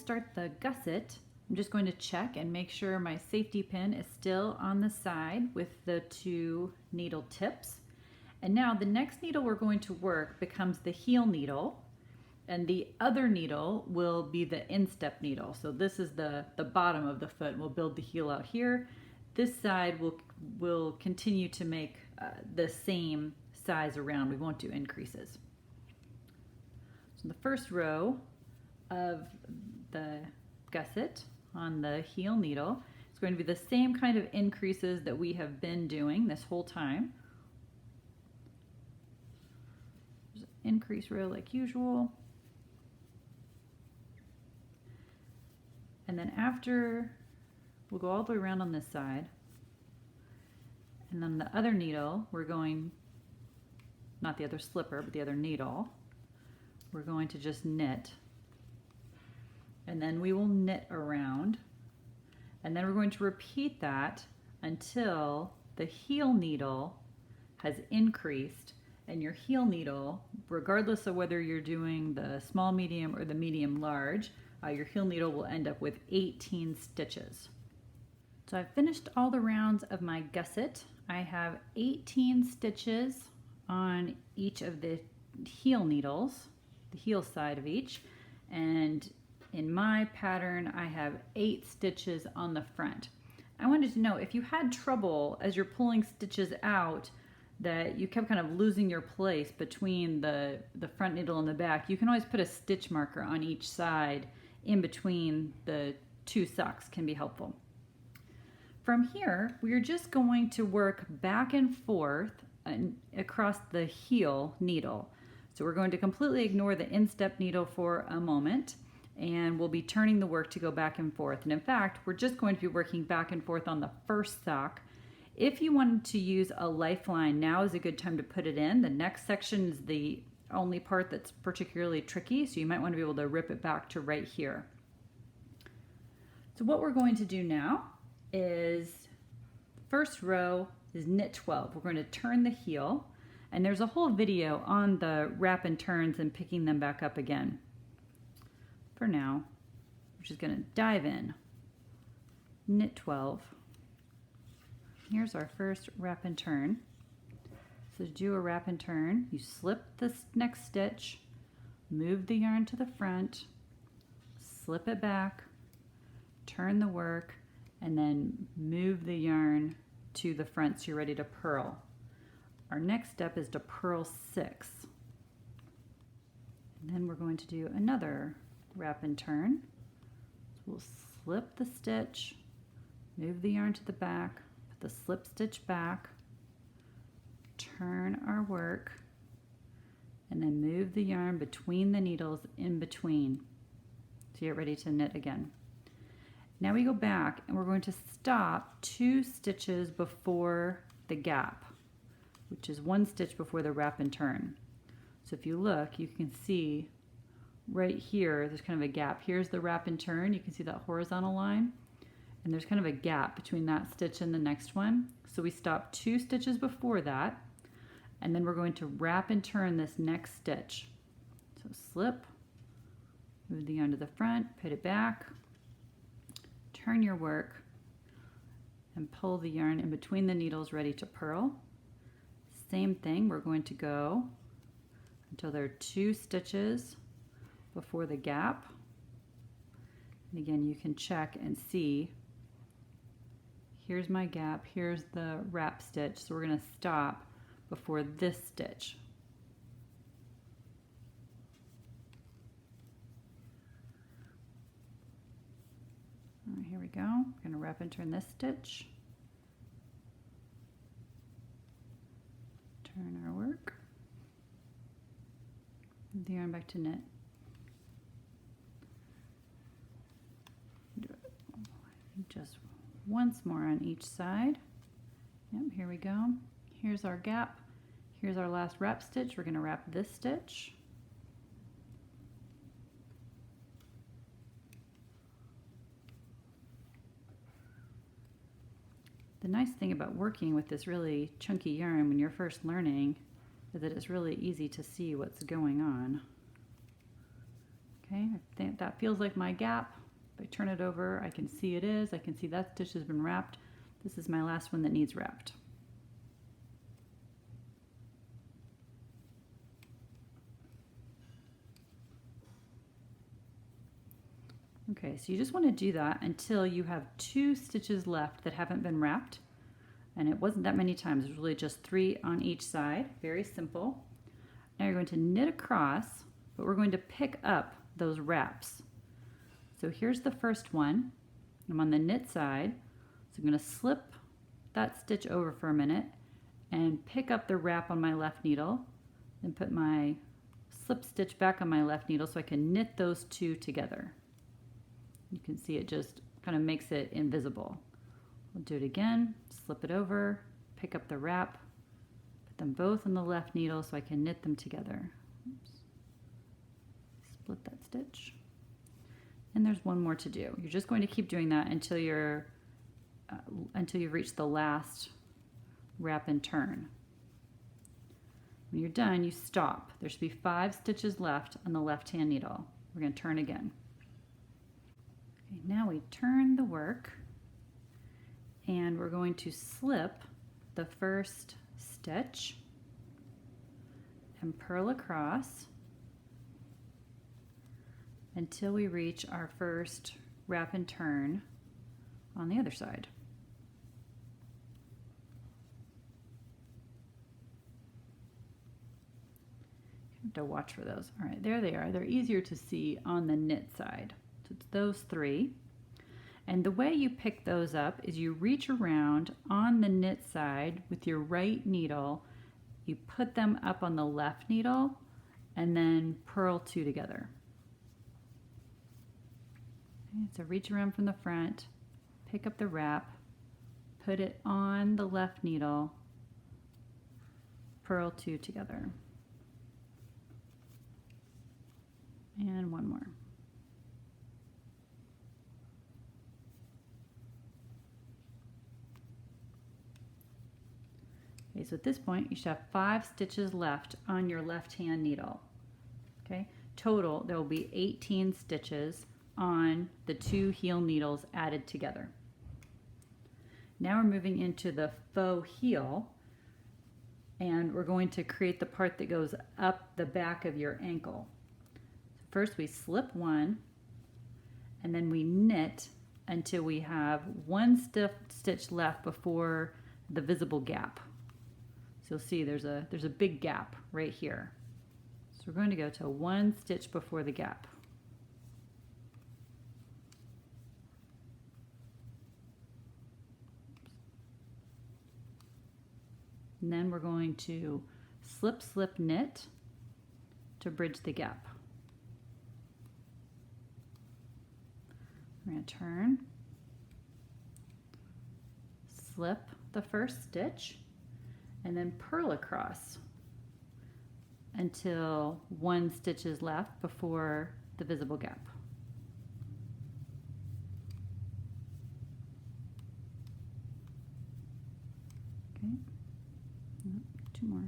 start the gusset, I'm just going to check and make sure my safety pin is still on the side with the 2 needle tips. And now the next needle we're going to work becomes the heel needle, and the other needle will be the instep needle. So this is the bottom of the foot. We'll build the heel out here. This side will continue to make the same size around. We won't do increases. So the first row of the gusset on the heel needle is going to be the same kind of increases that we have been doing this whole time. There's an increase row like usual. And then after, we'll go all the way around on this side. And then the other needle, we're going, not the other slipper, but the other needle, we're going to just knit. And then we will knit around. And then we're going to repeat that until the heel needle has increased. And your heel needle, regardless of whether you're doing the small medium or the medium large, your heel needle will end up with 18 stitches. So I've finished all the rounds of my gusset. I have 18 stitches on each of the heel needles, the heel side of each, and in my pattern I have 8 stitches on the front. I wanted to know if you had trouble as you're pulling stitches out that you kept kind of losing your place between the front needle and the back. You can always put a stitch marker on each side in between the 2 socks, can be helpful. From here, we are just going to work back and forth across the heel needle. So we're going to completely ignore the instep needle for a moment, and we'll be turning the work to go back and forth. And in fact, we're just going to be working back and forth on the first sock. If you wanted to use a lifeline, now is a good time to put it in. The next section is the only part that's particularly tricky, so you might want to be able to rip it back to right here. So what we're going to do now is, first row is knit 12. We're going to turn the heel, and there's a whole video on the wrap and turns and picking them back up again. For now, we're just going to dive in. Knit 12. Here's our first wrap and turn. So to do a wrap and turn, you slip the next stitch, move the yarn to the front, slip it back, turn the work, and then move the yarn to the front so you're ready to purl. Our next step is to purl 6. And then we're going to do another wrap and turn. So we'll slip the stitch, move the yarn to the back, put the slip stitch back, turn our work, and then move the yarn between the needles in between so you're ready to knit again. Now we go back and we're going to stop 2 stitches before the gap, which is 1 stitch before the wrap and turn. So if you look, you can see right here there's kind of a gap. Here's the wrap and turn. You can see that horizontal line, and there's kind of a gap between that stitch and the next one. So we stop 2 stitches before that, and then we're going to wrap and turn this next stitch. So slip, move the yarn to the front, put it back, turn your work, and pull the yarn in between the needles ready to purl. Same thing, we're going to go until there are 2 stitches before the gap. And again, you can check and see, here's my gap, here's the wrap stitch, so we're going to stop before this stitch. All right, here we go. We're going to wrap and turn this stitch. Turn our work. Move the yarn back to knit. Do it just once more on each side. Yep, here we go. Here's our gap. Here's our last wrap stitch. We're going to wrap this stitch. The nice thing about working with this really chunky yarn when you're first learning is that it's really easy to see what's going on. Okay, I think that feels like my gap. If I turn it over, I can see it is. I can see that stitch has been wrapped. This is my last one that needs wrapped. Okay, so you just want to do that until you have 2 stitches left that haven't been wrapped. And it wasn't that many times, it was really just 3 on each side. Very simple. Now you're going to knit across, but we're going to pick up those wraps. So here's the first one. I'm on the knit side, so I'm going to slip that stitch over for a minute and pick up the wrap on my left needle, then put my slip stitch back on my left needle so I can knit those 2 together. You can see it just kind of makes it invisible. We'll do it again, slip it over, pick up the wrap, put them both on the left needle so I can knit them together. Oops. Split that stitch. And there's one more to do. You're just going to keep doing that until you've reached the last wrap and turn. When you're done, you stop. There should be 5 stitches left on the left-hand needle. We're going to turn again. Okay, now we turn the work and we're going to slip the first stitch and purl across until we reach our first wrap and turn on the other side. You have to watch for those. All right, there they are. They're easier to see on the knit side. So it's those 3. And the way you pick those up is you reach around on the knit side with your right needle, you put them up on the left needle, and then purl 2 together. Okay, so reach around from the front, pick up the wrap, put it on the left needle, purl 2 together. And one more. Okay, so at this point you should have 5 stitches left on your left-hand needle. Okay, total there will be 18 stitches on the 2 heel needles added together. Now we're moving into the faux heel, and we're going to create the part that goes up the back of your ankle. So first we slip 1, and then we knit until we have 1 stitch left before the visible gap. So you'll see there's a big gap right here. So we're going to go to 1 stitch before the gap. And then we're going to slip, slip, knit to bridge the gap. We're going to turn, slip the first stitch, and then purl across until 1 stitch is left before the visible gap. Okay. 2 more.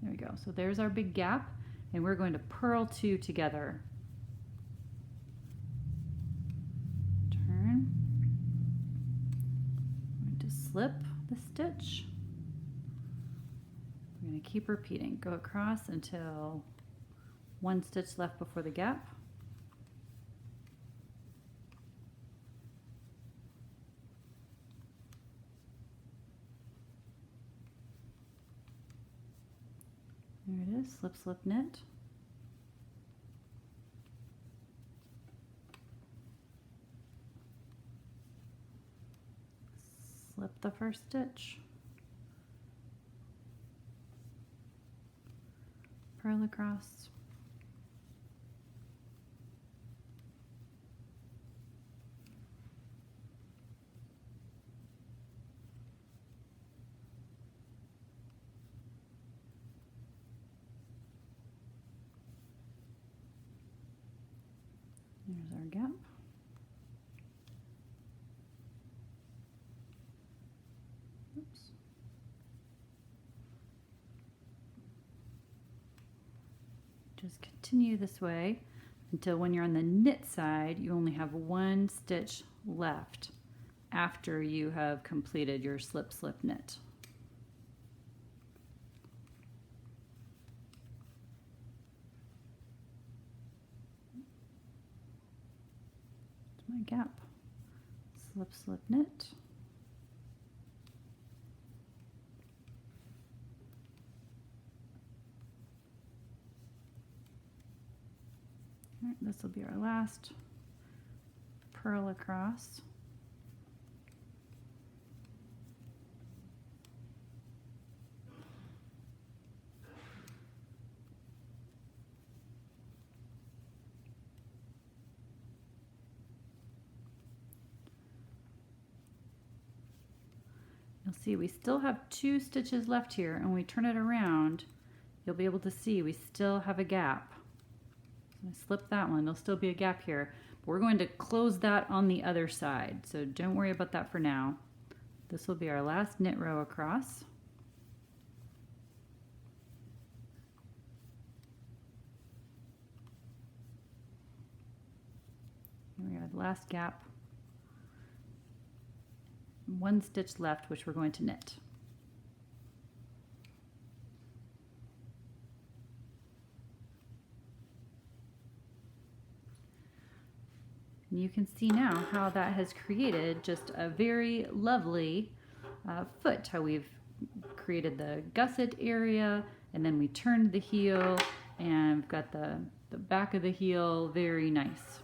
There we go. So there's our big gap, and we're going to purl 2 together. Turn. I'm going to slip the stitch. We're going to keep repeating. Go across until 1 stitch left before the gap. There it is, slip, slip, knit. Slip the first stitch. Purl across. There's our gap. Oops. Just continue this way until when you're on the knit side, you only have one stitch left after you have completed your slip, slip, knit. That's my gap. Slip, slip, knit. All right, this will be our last purl across. You'll see we still have 2 stitches left here, and when we turn it around, you'll be able to see we still have a gap. So I slipped that one, there'll still be a gap here. But we're going to close that on the other side, so don't worry about that for now. This will be our last knit row across. Here we are, the last gap. 1 stitch left, which we're going to knit. And you can see now how that has created just a very lovely foot, how we've created the gusset area, and then we turned the heel, and we've got the back of the heel, very nice.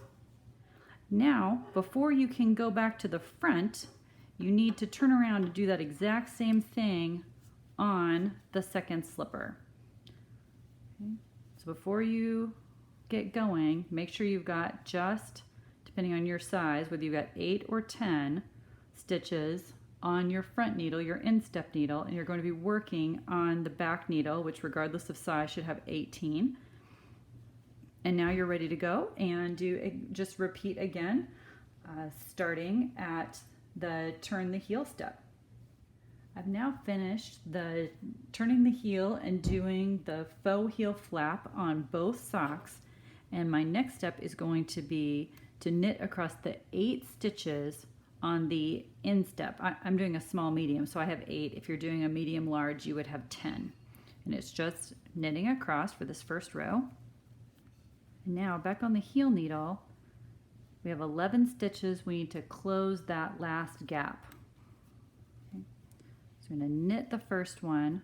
Now, before you can go back to the front, you need to turn around and do that exact same thing on the second slipper. Okay. So before you get going, make sure you've got just, depending on your size, whether you've got 8 or 10 stitches on your front needle, your instep needle, and you're going to be working on the back needle, which regardless of size should have 18. And now you're ready to go and just repeat again, starting at the turn the heel step. I've now finished the turning the heel and doing the faux heel flap on both socks, and my next step is going to be to knit across the 8 stitches on the instep. I'm doing a small medium, so I have 8. If you're doing a medium large, you would have 10. And it's just knitting across for this first row. And now back on the heel needle, we have 11 stitches. We need to close that last gap. Okay. So we're going to knit the first one,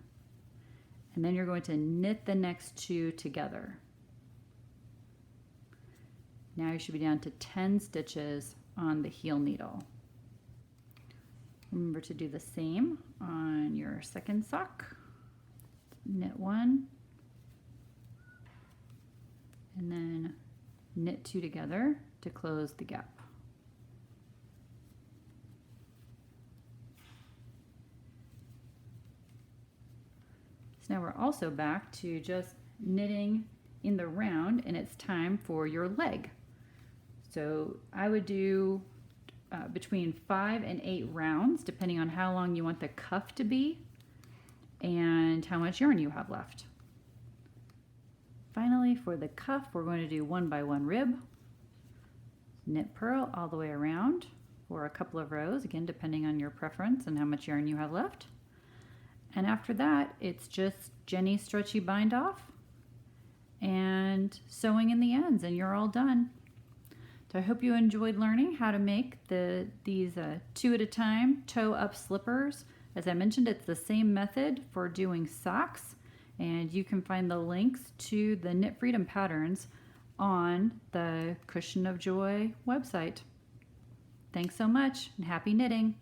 and then you're going to knit the next 2 together. Now you should be down to 10 stitches on the heel needle. Remember to do the same on your second sock. Knit 1, and then knit 2 together to close the gap. So now we're also back to just knitting in the round, and it's time for your leg. So I would do between 5 and 8 rounds, depending on how long you want the cuff to be and how much yarn you have left. Finally, for the cuff, we're going to do 1 by 1 rib, knit purl all the way around for a couple of rows, again depending on your preference and how much yarn you have left. And after that, it's just Jenny stretchy bind off and sewing in the ends, and you're all done. So I hope you enjoyed learning how to make these 2 at a time toe up slippers. As I mentioned, it's the same method for doing socks, and you can find the links to the Knit Freedom patterns on the Cushion of Joy website. Thanks so much, and happy knitting!